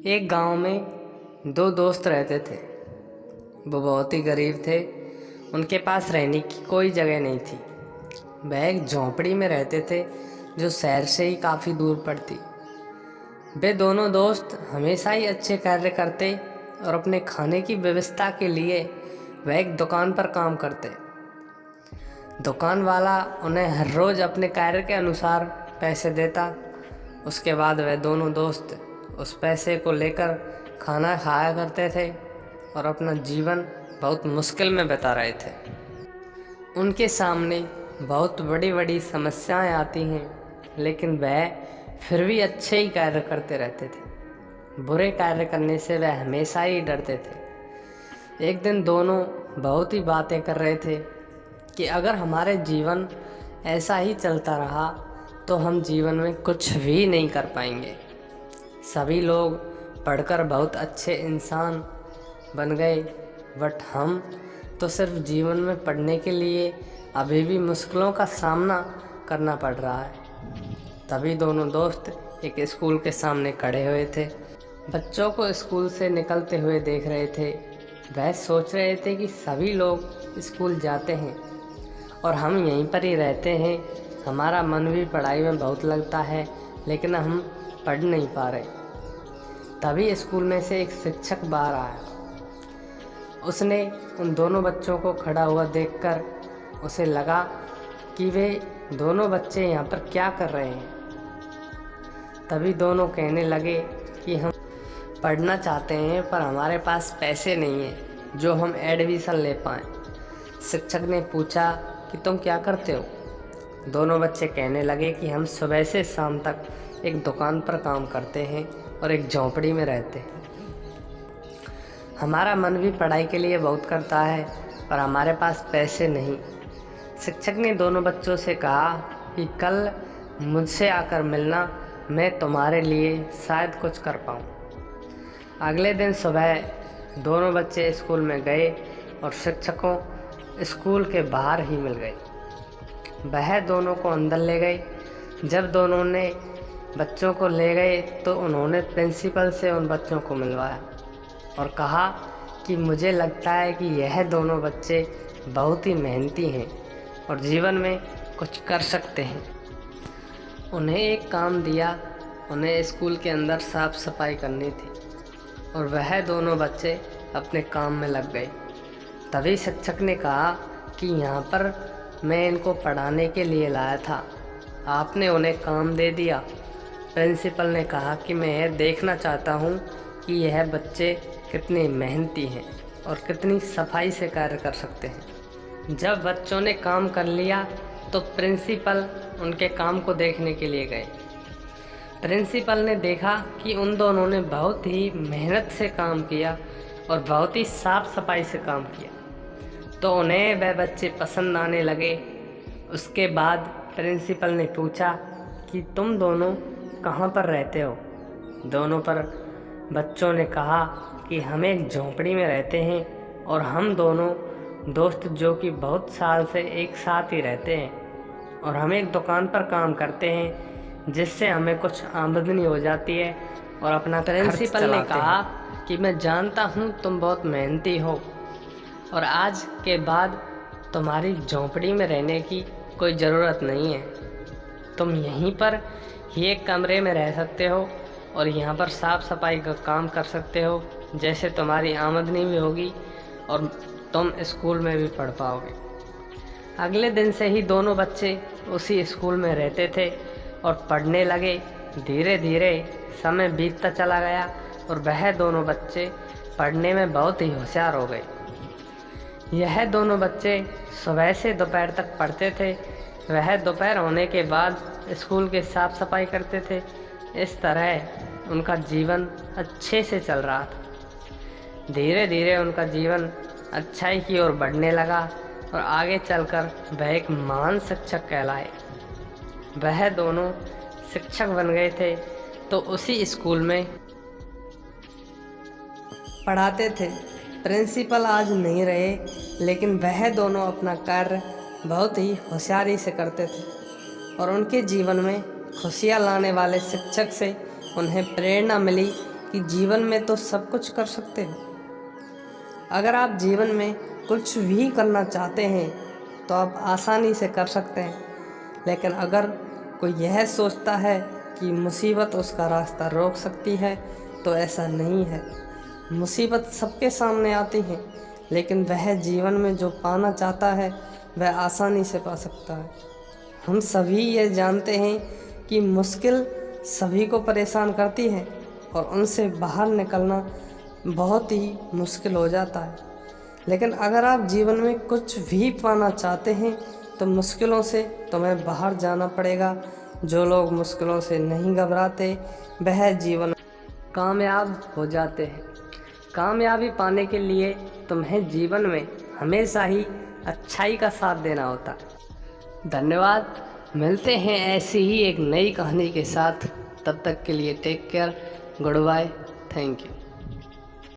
एक गांव में दो दोस्त रहते थे। वो बहुत ही गरीब थे। उनके पास रहने की कोई जगह नहीं थी। वह एक झोंपड़ी में रहते थे जो शहर से ही काफ़ी दूर पड़ती। वे दोनों दोस्त हमेशा ही अच्छे कार्य करते और अपने खाने की व्यवस्था के लिए वह एक दुकान पर काम करते। दुकान वाला उन्हें हर रोज़ अपने कार्य के अनुसार पैसे देता। उसके बाद वह दोनों दोस्त उस पैसे को लेकर खाना खाया करते थे और अपना जीवन बहुत मुश्किल में बिता रहे थे। उनके सामने बहुत बड़ी बड़ी समस्याएं आती हैं, लेकिन वह फिर भी अच्छे ही कार्य करते रहते थे। बुरे कार्य करने से वह हमेशा ही डरते थे। एक दिन दोनों बहुत ही बातें कर रहे थे कि अगर हमारे जीवन ऐसा ही चलता रहा तो हम जीवन में कुछ भी नहीं कर पाएंगे। सभी लोग पढ़कर बहुत अच्छे इंसान बन गए, बट हम तो सिर्फ जीवन में पढ़ने के लिए अभी भी मुश्किलों का सामना करना पड़ रहा है। तभी दोनों दोस्त एक स्कूल के सामने खड़े हुए थे। बच्चों को स्कूल से निकलते हुए देख रहे थे। वह सोच रहे थे कि सभी लोग स्कूल जाते हैं और हम यहीं पर ही रहते हैं। हमारा मन भी पढ़ाई में बहुत लगता है, लेकिन हम पढ़ नहीं पा रहे। तभी स्कूल में से एक शिक्षक बाहर आया। उसने उन दोनों बच्चों को खड़ा हुआ देखकर उसे लगा कि वे दोनों बच्चे यहाँ पर क्या कर रहे हैं। तभी दोनों कहने लगे कि हम पढ़ना चाहते हैं, पर हमारे पास पैसे नहीं हैं जो हम एडमिशन ले पाएँ। शिक्षक ने पूछा कि तुम क्या करते हो? दोनों बच्चे कहने लगे कि हम सुबह से शाम तक एक दुकान पर काम करते हैं और एक झोंपड़ी में रहते हैं। हमारा मन भी पढ़ाई के लिए बहुत करता है, पर हमारे पास पैसे नहीं। शिक्षक ने दोनों बच्चों से कहा कि कल मुझसे आकर मिलना, मैं तुम्हारे लिए शायद कुछ कर पाऊँ। अगले दिन सुबह दोनों बच्चे स्कूल में गए और शिक्षकों स्कूल के बाहर ही मिल गए। वह दोनों को अंदर ले गए। जब दोनों ने बच्चों को ले गए तो उन्होंने प्रिंसिपल से उन बच्चों को मिलवाया और कहा कि मुझे लगता है कि यह दोनों बच्चे बहुत ही मेहनती हैं और जीवन में कुछ कर सकते हैं। उन्हें एक काम दिया। उन्हें स्कूल के अंदर साफ सफाई करनी थी और वह दोनों बच्चे अपने काम में लग गए। तभी शिक्षक ने कहा कि यहाँ पर मैं इनको पढ़ाने के लिए लाया था, आपने उन्हें काम दे दिया। प्रिंसिपल ने कहा कि मैं यह देखना चाहता हूँ कि यह बच्चे कितने मेहनती हैं और कितनी सफाई से कार्य कर सकते हैं। जब बच्चों ने काम कर लिया तो प्रिंसिपल उनके काम को देखने के लिए गए। प्रिंसिपल ने देखा कि उन दोनों ने बहुत ही मेहनत से काम किया और बहुत ही साफ सफाई से काम किया, तो उन्हें वह बच्चे पसंद आने लगे। उसके बाद प्रिंसिपल ने पूछा कि तुम दोनों कहाँ पर रहते हो? दोनों पर बच्चों ने कहा कि हम एक झोंपड़ी में रहते हैं और हम दोनों दोस्त जो कि बहुत साल से एक साथ ही रहते हैं और हम एक दुकान पर काम करते हैं जिससे हमें कुछ आमदनी हो जाती है और अपना प्रिंसिपल ने कहा कि मैं जानता हूँ तुम बहुत मेहनती हो और आज के बाद तुम्हारी झोंपड़ी में रहने की कोई ज़रूरत नहीं है। तुम यहीं पर ही एक कमरे में रह सकते हो और यहाँ पर साफ़ सफाई का काम कर सकते हो, जैसे तुम्हारी आमदनी भी होगी और तुम स्कूल में भी पढ़ पाओगे। अगले दिन से ही दोनों बच्चे उसी स्कूल में रहते थे और पढ़ने लगे। धीरे धीरे समय बीतता चला गया और वह दोनों बच्चे पढ़ने में बहुत ही होशियार हो गए। यह दोनों बच्चे सुबह से दोपहर तक पढ़ते थे। वह दोपहर होने के बाद स्कूल के साफ सफाई करते थे। इस तरह उनका जीवन अच्छे से चल रहा था। धीरे धीरे उनका जीवन अच्छाई की ओर बढ़ने लगा और आगे चलकर वह एक महान शिक्षक कहलाए। वह दोनों शिक्षक बन गए थे तो उसी स्कूल में पढ़ाते थे। प्रिंसिपल आज नहीं रहे, लेकिन वह दोनों अपना कार्य बहुत ही होशियारी से करते थे और उनके जीवन में खुशियाँ लाने वाले शिक्षक से उन्हें प्रेरणा मिली कि कि जीवन में तो सब कुछ कर सकते हो। अगर आप जीवन में कुछ भी करना चाहते हैं तो आप आसानी से कर सकते हैं, लेकिन अगर कोई यह सोचता है कि मुसीबत उसका रास्ता रोक सकती है तो ऐसा नहीं है। मुसीबत सबके सामने आती है, लेकिन वह जीवन में जो पाना चाहता है वह आसानी से पा सकता है। हम सभी ये जानते हैं कि मुश्किल सभी को परेशान करती है और उनसे बाहर निकलना बहुत ही मुश्किल हो जाता है। लेकिन अगर आप जीवन में कुछ भी पाना चाहते हैं तो मुश्किलों से तुम्हें बाहर जाना पड़ेगा। जो लोग मुश्किलों से नहीं घबराते वह जीवन कामयाब हो जाते हैं। कामयाबी पाने के लिए तुम्हें जीवन में हमेशा ही अच्छाई का साथ देना होता है। धन्यवाद। मिलते हैं ऐसी ही एक नई कहानी के साथ। तब तक के लिए take care, good bye, thank you.